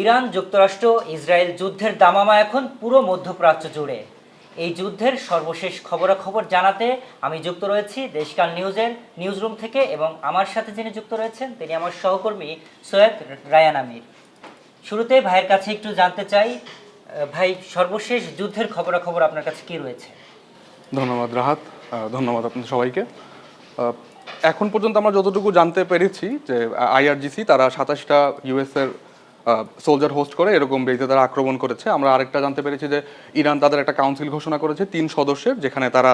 Iran যুক্তরাষ্ট্র Israel যুদ্ধের দামামা এখন পুরো মধ্যপ্রাচ্য জুড়ে। এই যুদ্ধের সর্বশেষ খবরাখবর জানাতে আমি যুক্ত রয়েছি দেশকাল নিউজের নিউজরুম থেকে, এবং আমার সাথে যিনি যুক্ত রয়েছেন তিনি আমার সহকর্মী সৈয়দ রায়ান আমির। শুরুতে ভাইয়ের কাছে একটু জানতে চাই, ভাই, সর্বশেষ যুদ্ধের খবরাখবর আপনার কাছে কি রয়েছে? ধন্যবাদ রাহাত, ধন্যবাদ আপনাদের সবাইকে। এখন পর্যন্ত আমরা যতটুকু জানতে পেরেছি যে আইআরজিসি তারা 27টা ইউএসের সোলজার হোস্ট করে এরকম বেইতে তারা আক্রমণ করেছে। আমরা আরেকটা জানতে পেরেছি যে ইরান তাদের একটা কাউন্সিল ঘোষণা করেছে 3 সদস্যের, যেখানে তারা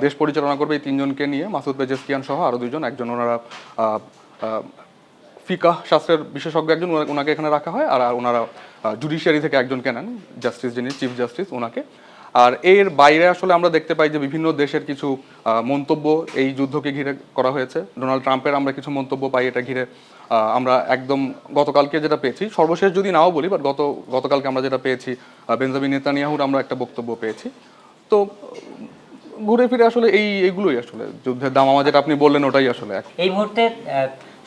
দেশ পরিচালনা করবে এই 3জনকে নিয়ে, মাসুদ পেজেশকিয়ান সহ আরও 2জন। একজন ওনারা ফিকাহ শাস্ত্রের বিশেষজ্ঞ একজন, ওনাকে এখানে রাখা হয়, আর ওনারা জুডিশিয়ারি থেকে একজনকে নেন, জাস্টিস যিনি চিফ জাস্টিস ওনাকে। আর এর বাইরে আসলে আমরা দেখতে পাই যে বিভিন্ন দেশের কিছু মন্তব্য এই যুদ্ধকে ঘিরে করা হয়েছে। ডোনাল্ড ট্রাম্পের আমরা কিছু মন্তব্য পাই এটা ঘিরে। আমরা একদম গতকালকে যেটা পেয়েছি, সর্বশেষ যদি নাও বলি, বাট গতকালকে আমরা যেটা পেয়েছি, বেঞ্জামিন নেতানিয়াহুর আমরা একটা বক্তব্য পেয়েছি। তো ঘুরে ফিরে আসলে এইগুলোই আসলে যুদ্ধের দামামা যেটা আপনি বললেন ওটাই আসলে এই মুহূর্তে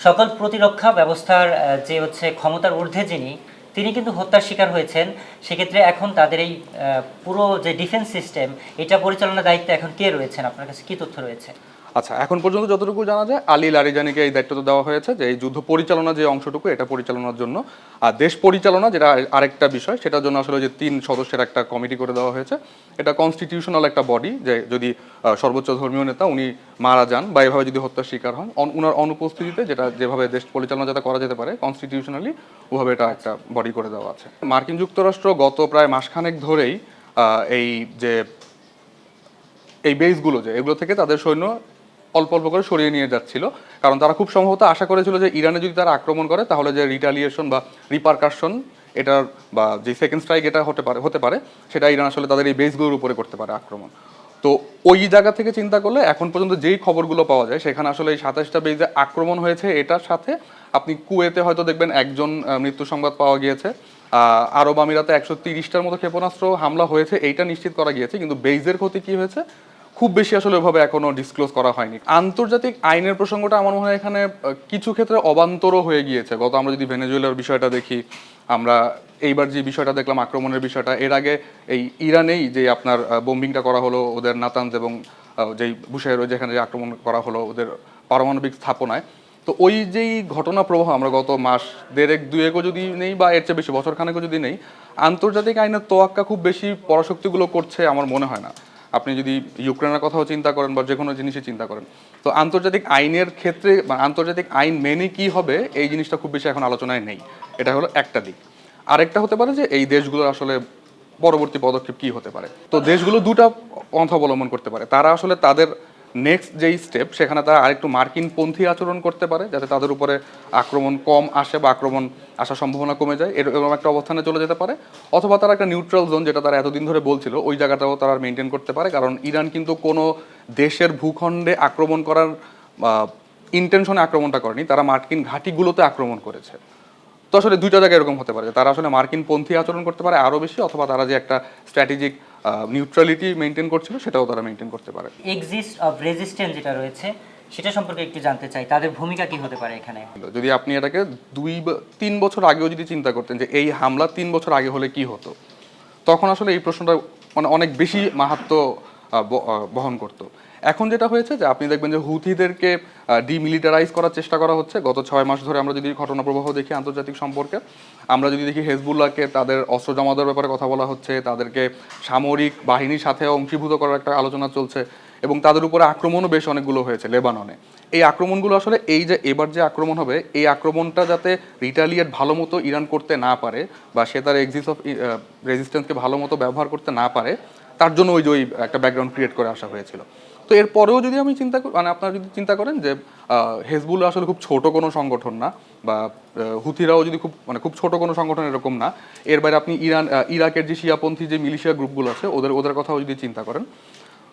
সকল প্রতিরক্ষা ব্যবস্থার যে ক্ষমতার ঊর্ধ্বে যিনি, তিনি কিন্তু হত্যার শিকার হয়েছেন। সেক্ষেত্রে এখন তাদের এই পুরো যে ডিফেন্স সিস্টেম, এটা পরিচালনার দায়িত্বে এখন কে রয়েছেন? আপনার কাছে কি তথ্য রয়েছে? আচ্ছা, এখন পর্যন্ত যতটুকু জানা যায় আলী লারিজানিকে এই দায়িত্বটা দেওয়া হয়েছে যে এই যুদ্ধ পরিচালনা যে অংশটুকু এটা পরিচালনার জন্য। আর দেশ পরিচালনা যেটা আরেকটা বিষয়, সেটার জন্য আসলে যে 3 সদস্যের একটা কমিটি করে দেওয়া হয়েছে। এটা কনস্টিটিউশনাল একটা বডি, যে যদি সর্বোচ্চ ধর্মীয় নেতা উনি মারা যান বা এভাবে যদি হত্যার শিকার হন, উনার অনুপস্থিতিতে যেভাবে দেশ পরিচালনা যাতে করা যেতে পারে কনস্টিটিউশনালি, ওভাবে এটা একটা বডি করে দেওয়া আছে। মার্কিন যুক্তরাষ্ট্র গত প্রায় মাসখানেক ধরেই এই বেসগুলো যে এগুলো থেকে তাদের সৈন্য অল্প অল্প করে সরিয়ে নিয়ে যাচ্ছিল, কারণ তারা খুব সম্ভবত আশা করেছিল যে ইরানে যদি তারা আক্রমণ করে তাহলে যে রিটালিয়েশন বা রিপারকাশন এটার বা যে সেকেন্ড স্ট্রাইক এটা হতে পারে সেটা ইরান আসলে তাদের এই বেসগুলোর উপরে করতে পারে আক্রমণ। তো ওই জায়গা থেকে চিন্তা করলে এখন পর্যন্ত যেই খবরগুলো পাওয়া যায় সেখানে আসলে এই 27টা বেসে আক্রমণ হয়েছে। এটার সাথে আপনি কুয়েতে হয়তো দেখবেন একজন মৃত্যু সংবাদ পাওয়া গিয়েছে, আরব আমিরাতে 130টার মতো ক্ষেপণাস্ত্র হামলা হয়েছে, এইটা নিশ্চিত করা গিয়েছে। কিন্তু বেইজের ক্ষতি কি হয়েছে খুব বেশি আসলে ওইভাবে এখনো ডিসক্লোজ করা হয়নি। আন্তর্জাতিক আইনের প্রসঙ্গটা আমার মনে হয় এখানে কিছু ক্ষেত্রে অবান্তরও হয়ে গিয়েছে। আমরা যদি ভেনেজুয়েলার বিষয়টা দেখি, আমরা এইবার যে বিষয়টা দেখলাম আক্রমণের বিষয়টা, এর আগে এই ইরানেই যে আপনার বোম্বিংটা করা হলো ওদের নাতানজ এবং যেই বুশেহর যেখানে যে আক্রমণ করা হলো ওদের পারমাণবিক স্থাপনায়, তো ওই যেই ঘটনা প্রবাহ আমরা গত মাস দেড়েক দুয়েকও যদি নেই বা এর চেয়ে বেশি বছরখানেকও যদি নেই, আন্তর্জাতিক আইনের তোয়াক্কা খুব বেশি পরাশক্তিগুলো করছে আমার মনে হয় না। আপনি যদি ইউক্রেনের কথাও চিন্তা করেন বা যে কোনো জিনিসই চিন্তা করেন, তো আন্তর্জাতিক আইনের ক্ষেত্রে বা আন্তর্জাতিক আইন মেনে কি হবে এই জিনিসটা খুব বেশি এখন আলোচনায় নেই। এটা হলো একটা দিক। আরেকটা হতে পারে যে এই দেশগুলোর আসলে পরবর্তী পদক্ষেপ কি হতে পারে। তো দেশগুলো দুটা পন্থা অবলম্বন করতে পারে। তারা আসলে তাদের নেক্সট যেই স্টেপ সেখানে তারা আরেকটু মার্কিন পন্থী আচরণ করতে পারে, যাতে তাদের উপরে আক্রমণ কম আসে বা আক্রমণ আসার সম্ভাবনা কমে যায়, এরকম একটা অবস্থানে চলে যেতে পারে। অথবা তারা একটা নিউট্রাল জোন, যেটা তারা এতদিন ধরে বলছিল, ওই জায়গাটাও তারা মেনটেন করতে পারে। কারণ ইরান কিন্তু কোনো দেশের ভূখণ্ডে আক্রমণ করার ইন্টেনশনে আক্রমণটা করেনি, তারা মার্কিন ঘাঁটিগুলোতে আক্রমণ করেছে। তো আসলে দুইটা জায়গায় এরকম হতে পারে, তারা আসলে মার্কিন পন্থী আচরণ করতে পারে আরও বেশি, অথবা তারা যে একটা স্ট্র্যাটেজিক নিউট্রালিটি মেনটেন করছিল সেটাও তারা মেনটেন করতে পারে। এক্সিস্ট অফ রেজিস্ট্যান্স যেটা রয়েছে সেটা সম্পর্কে একটু জানতে চাই, তাদের ভূমিকা কি হতে পারে এখানে? যদি আপনি এটাকে 2-3 বছর আগেও যদি চিন্তা করতেন যে এই হামলা 3 বছর আগে হলে কি হতো, তখন আসলে এই প্রশ্নটা মানে অনেক বেশি মাহাত্ম্য বহন করতো। এখন যেটা হয়েছে যে আপনি দেখবেন যে হুথিদেরকে ডিমিলিটারাইজ করার চেষ্টা করা হচ্ছে গত 6 মাস ধরে। আমরা যদি ঘটনা প্রবাহ দেখি আন্তর্জাতিক সম্পর্কে, আমরা যদি দেখি হেজবুল্লাহকে তাদের অস্ত্র জমা দেওয়ার ব্যাপারে কথা বলা হচ্ছে, তাদেরকে সামরিক বাহিনীর সাথে অংশীভূত করার একটা আলোচনা চলছে, এবং তাদের উপরে আক্রমণও বেশ অনেকগুলো হয়েছে লেবাননে। এই আক্রমণগুলো আসলে এই যে এবার যে আক্রমণ হবে, এই আক্রমণটা যাতে রিটালিয়েট ভালো মতো ইরান করতে না পারে বা সে তার এক্সিস্ট অফ রেজিস্ট্যান্সকে ভালো মতো ব্যবহার করতে না পারে, তার জন্য ওই যে একটা ব্যাকগ্রাউন্ড ক্রিয়েট করে আসা হয়েছিল। তো এরপরেও যদি আমি চিন্তা করি, মানে আপনারা যদি চিন্তা করেন যে হেজবুল্লাহ আসলে খুব ছোট কোনো সংগঠন না, বা হুথিরাও যদি খুব ছোট কোনো সংগঠন এরকম না। এর বাইরে আপনি ইরাকের যে শিয়াপন্থী যে মিলিশিয়া গ্রুপগুলো আছে ওদের কথাও যদি চিন্তা করেন,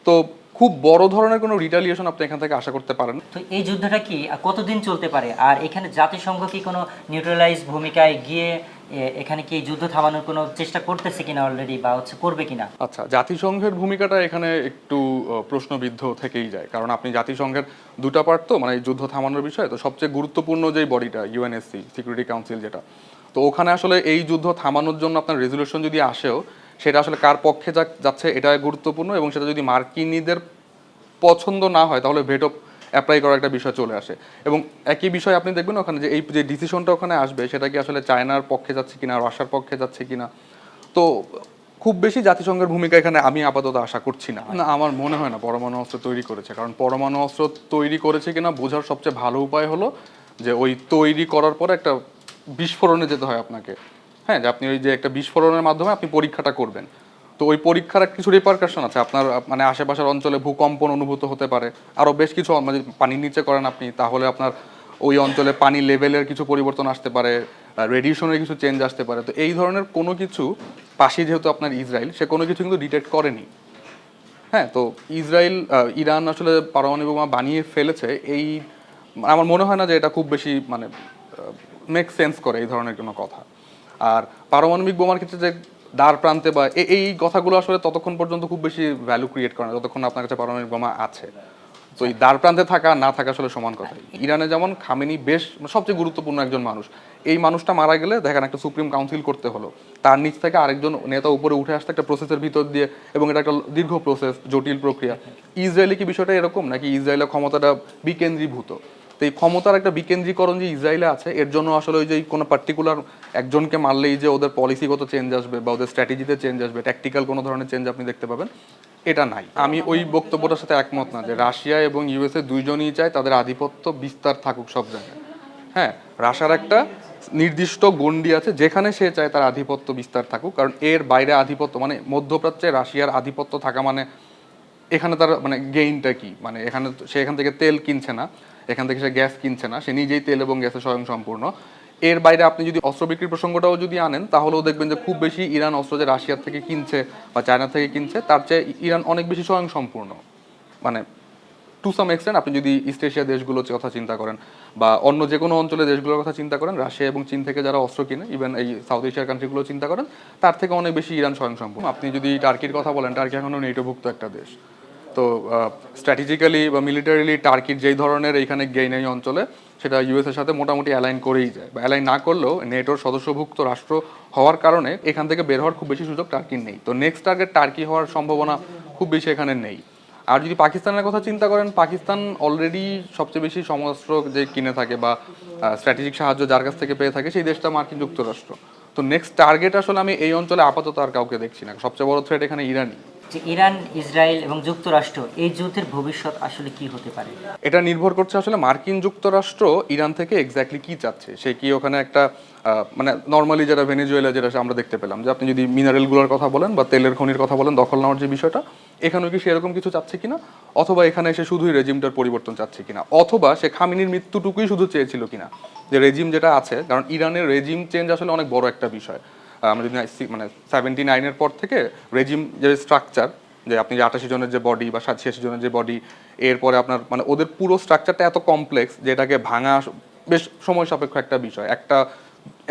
তো খুব বড় ধরনের কোনো রিটালিয়েশন আপনি এখান থেকে আশা করতে পারেন। তো এই যুদ্ধটা কি কতদিন চলতে পারে, আর এখানে জাতিসংঘ কি কোনো নিউট্রালাইজ ভূমিকায় গিয়ে এখানে কি যুদ্ধ থামানোর কোনো চেষ্টা করতেছে কিনা অলরেডি, বা করবে কিনা? আচ্ছা, জাতিসংঘের ভূমিকাটা এখানে একটু প্রশ্নবিদ্ধ থেকেই যায়, কারণ আপনি জাতিসংঘের দুটা পার্ট, তো মানে যুদ্ধ থামানোর বিষয়ে তো সবচেয়ে গুরুত্বপূর্ণ যেই বডিটা ইউএনএসসি সিকিউরিটি কাউন্সিল যেটা, তো তো ওখানে আসলে এই যুদ্ধ থামানোর জন্য আপনার রেজুলেশন যদি আসেও, সেটা আসলে কার পক্ষে যাচ্ছে এটা গুরুত্বপূর্ণ, এবং সেটা যদি মার্কিনীদের পছন্দ না হয় তাহলে ভেটো অ্যাপ্লাই করার একটা বিষয় চলে আসে। এবং একই বিষয় আপনি দেখবেন ওখানে যে এই যে ডিসিশনটা ওখানে আসবে, সেটা কি আসলে চায়নার পক্ষে যাচ্ছে কিনা, রাশিয়ার পক্ষে যাচ্ছে কিনা। তো খুব বেশি জাতিসংঘের ভূমিকা এখানে আমি আপাতত আশা করছি না। না, আমার মনে হয় না পরমাণু অস্ত্র তৈরি করেছে, কারণ পরমাণু অস্ত্র তৈরি করেছে কিনা বোঝার সবচেয়ে ভালো উপায় হলো যে ওই তৈরি করার পরে একটা বিস্ফোরণে যেতে হয় আপনাকে। হ্যাঁ, যে আপনি ওই যে একটা বিস্ফোরণের মাধ্যমে আপনি পরীক্ষাটা করবেন। তো ওই পরীক্ষার কিছু রিপারকাশন আছে, আপনার মানে আশেপাশের অঞ্চলে ভূকম্পন অনুভূত হতে পারে, আরও বেশ কিছু মানে পানির নিচে করেন আপনি, তাহলে আপনার ওই অঞ্চলে পানি লেভেলের কিছু পরিবর্তন আসতে পারে, রেডিয়েশনের কিছু চেঞ্জ আসতে পারে। তো এই ধরনের কোনো কিছু পাশে যেহেতু আপনার ইসরায়েল, সে কোনো কিছু কিন্তু ডিটেক্ট করেনি। হ্যাঁ, তো ইসরায়েল ইরান আসলে পারমাণবিক বোমা বানিয়ে ফেলেছে, এই আমার মনে হয় না যে এটা খুব বেশি মানে মেক সেন্স করে এই ধরনের কোনো কথা। আর পারমাণবিক বোমার ক্ষেত্রে যে দ্বার প্রান্তে বা এই কথাগুলো আসলে ততক্ষণ পর্যন্ত খুব বেশি ভ্যালু ক্রিয়েট করে না যতক্ষণ আপনার কাছে পারমাণবিক বোমা আছে। তো এই দ্বার প্রান্তে থাকা না থাকা আসলে সমান কথাই। ইরানে যেমন খামেনি বেশ সবচেয়ে গুরুত্বপূর্ণ একজন মানুষ, এই মানুষটা মারা গেলে দেখেন একটা সুপ্রিম কাউন্সিল করতে হলো, তার নিচ থেকে আরেকজন নেতা উপরে উঠে আসতে একটা প্রসেসের ভিতর দিয়ে, এবং এটা একটা দীর্ঘ প্রসেস, জটিল প্রক্রিয়া। ইসরায়েলে কি বিষয়টা এরকম নাকি ইসরায়েলের ক্ষমতাটা বিকেন্দ্রীভূত? তো এই ক্ষমতার একটা বিকেন্দ্রীকরণ যে ইসরায়েলে আছে, এর জন্য আসলে ওই যে কোনো পার্টিকুলার একজনকে মারলেই যে ওদের পলিসিগত চেঞ্জ আসবে বা ওদের স্ট্র্যাটেজিতে চেঞ্জ আসবে, ট্যাকটিক্যাল কোনো ধরনের চেঞ্জ আপনি দেখতে পাবেন, এটা নাই। আমি ওই বক্তব্যটার সাথে একমত না যে রাশিয়া এবং ইউএসএ দুইজনই চায় তাদের আধিপত্য বিস্তার থাকুক সব জায়গায়। হ্যাঁ, রাশিয়ার একটা নির্দিষ্ট গণ্ডি আছে যেখানে সে চায় তার আধিপত্য বিস্তার থাকুক, কারণ এর বাইরে আধিপত্য মানে মধ্যপ্রাচ্যে রাশিয়ার আধিপত্য থাকা মানে এখানে তার মানে গেইনটা কি, মানে এখানে সে এখান থেকে তেল কিনছে না, এখান থেকে সে গ্যাস কিনছে না, সে নিজেই তেল এবং গ্যাসে স্বয়ংসম্পূর্ণ। এর বাইরে আপনি যদি অস্ত্র বিক্রির প্রসঙ্গটাও যদি আনেন, তাহলেও দেখবেন যে খুব বেশি ইরান অস্ত্র যে রাশিয়ার থেকে কিনছে বা চায়না থেকে কিনছে, তার চেয়ে ইরান অনেক বেশি স্বয়ংসম্পূর্ণ। মানে টু সাম এক্সটেন্ট আপনি যদি ইস্ট এশিয়া দেশগুলোর কথা চিন্তা করেন বা অন্য যে কোনো অঞ্চলের দেশগুলোর কথা চিন্তা করেন, রাশিয়া এবং চীন থেকে যারা অস্ত্র কিনে, ইভেন এই সাউথ এশিয়ার কান্ট্রিগুলো চিন্তা করেন, তার থেকে অনেক বেশি ইরান স্বয়ংসম্পূর্ণ। আপনি যদি টার্কির কথা বলেন, টার্কি এখনও নেটোভুক্ত একটা দেশ। তো স্ট্র্যাটেজিক্যালি বা মিলিটারিলি টার্কির যেই ধরনের এইখানে গেইন এই অঞ্চলে, সেটা ইউএস এর সাথে মোটামুটি অ্যালাইন করেই যায়, বা অ্যালাইন না করলেও নেটোর সদস্যভুক্ত রাষ্ট্র হওয়ার কারণে এখান থেকে বের হওয়ার খুব বেশি সুযোগ টার্কির নেই। তো নেক্সট টার্গেট টার্কি হওয়ার সম্ভাবনা খুব বেশি এখানে নেই। আর যদি পাকিস্তানের কথা চিন্তা করেন, পাকিস্তান অলরেডি সবচেয়ে বেশি সমরাস্ত্র যে কিনে থাকে বা স্ট্র্যাটেজিক সাহায্য যার কাছ থেকে পেয়ে থাকে, সেই দেশটা মার্কিন যুক্তরাষ্ট্র। তো নেক্সট টার্গেট আসলে আমি এই অঞ্চলে আপাতত আর কাউকে দেখছি না। সবচেয়ে বড় থ্রেট এখানে ইরানই। যে ইরান, ইসরায়েল এবং যুক্তরাষ্ট্র, এই যুদ্ধের ভবিষ্যৎ আসলে কি হতে পারে? এটা নির্ভর করছে আসলে মার্কিন যুক্তরাষ্ট্র ইরান থেকে এক্স্যাক্টলি কি চাচ্ছে। সে কি ওখানে একটা মানে নর্মালি যেটা ভেনেজুয়েলা যেটা আমরা দেখতে পেলাম, যে আপনি যদি মিনারেলগুলোর কথা বলেন বা তেলের খনির কথা বলেন, দখল নেওয়ার যে বিষয়টা, এখানেও কি সেরকম কিছু চাচ্ছে কিনা, অথবা এখানে এসে শুধুই রেজিমটার পরিবর্তন চাচ্ছে কিনা, অথবা সে খামিনির মৃত্যুটুকুই শুধু চেয়েছিল কিনা, যে রেজিম যেটা আছে। কারণ ইরানের রেজিম চেঞ্জ আসলে অনেক বড় একটা বিষয়। আমরা যদি মানে 79-এর পর থেকে রেজিম যে স্ট্রাকচার, যে আপনি যে 88 জনের যে বডি বা 86 জনের যে বডি, এরপরে আপনার মানে ওদের পুরো স্ট্রাকচারটা এত কমপ্লেক্স যে এটাকে ভাঙা বেশ সময় সাপেক্ষ একটা বিষয়।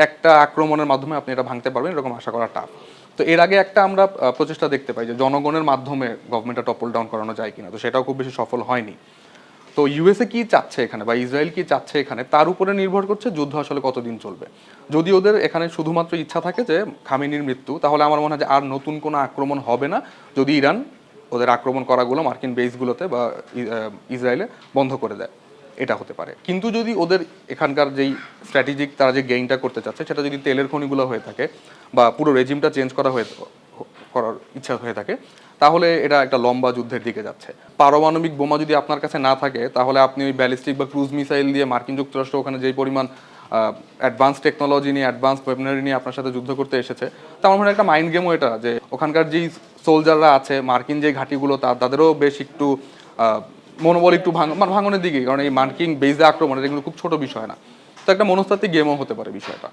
একটা আক্রমণের মাধ্যমে আপনি এটা ভাঙতে পারবেন এরকম আশা করা টাফ। তো এর আগে একটা আমরা প্রচেষ্টা দেখতে পাই যে জনগণের মাধ্যমে গভর্নমেন্টটা টপল ডাউন করানো যায় কিনা, তো সেটাও খুব বেশি সফল হয়নি। তো ইউএসএ কি চাচ্ছে এখানে বা ইসরায়েল কি চাচ্ছে এখানে, তার উপরে নির্ভর করছে যুদ্ধ আসলে কতদিন চলবে। যদি ওদের এখানে শুধুমাত্র ইচ্ছা থাকে যে খামেনির মৃত্যু, তাহলে আমার মনে হয় যে আর নতুন কোনো আক্রমণ হবে না, যদি ইরান ওদের আক্রমণ করাগুলো মার্কিন বেসগুলোতে বা ইসরায়েলে বন্ধ করে দেয়, এটা হতে পারে। কিন্তু যদি ওদের এখানকার যেই স্ট্র্যাটেজিক তারা যে গেইনটা করতে চাচ্ছে, সেটা যদি তেলের খনিগুলো হয়ে থাকে বা পুরো রেজিমটা চেঞ্জ করার ইচ্ছা হয়ে থাকে, তাহলে এটা একটা লম্বা যুদ্ধের দিকে যাচ্ছে। পারমাণবিক বোমা যদি আপনার কাছে না থাকে, তাহলে আপনি ওই ব্যালিস্টিক বা ক্রুজ মিসাইল দিয়ে মার্কিন যুক্তরাষ্ট্র ওখানে যেই পরিমাণ অ্যাডভান্স টেকনোলজি নিয়ে, অ্যাডভান্স ওয়েপনারি নিয়ে আপনার সাথে যুদ্ধ করতে এসেছে, তা আমার মনে হয় একটা মাইন্ড গেমও এটা, যে ওখানকার যেই সোলজাররা আছে, মার্কিন যেই ঘাঁটিগুলো, তাদেরও বেশ একটু মনোবল একটু ভাঙনের দিকেই, কারণ এই মার্কিন বেজে আক্রমণ এটা কিন্তু খুব ছোট বিষয় না। তো একটা মনস্তাত্ত্বিক গেমও হতে পারে বিষয়টা।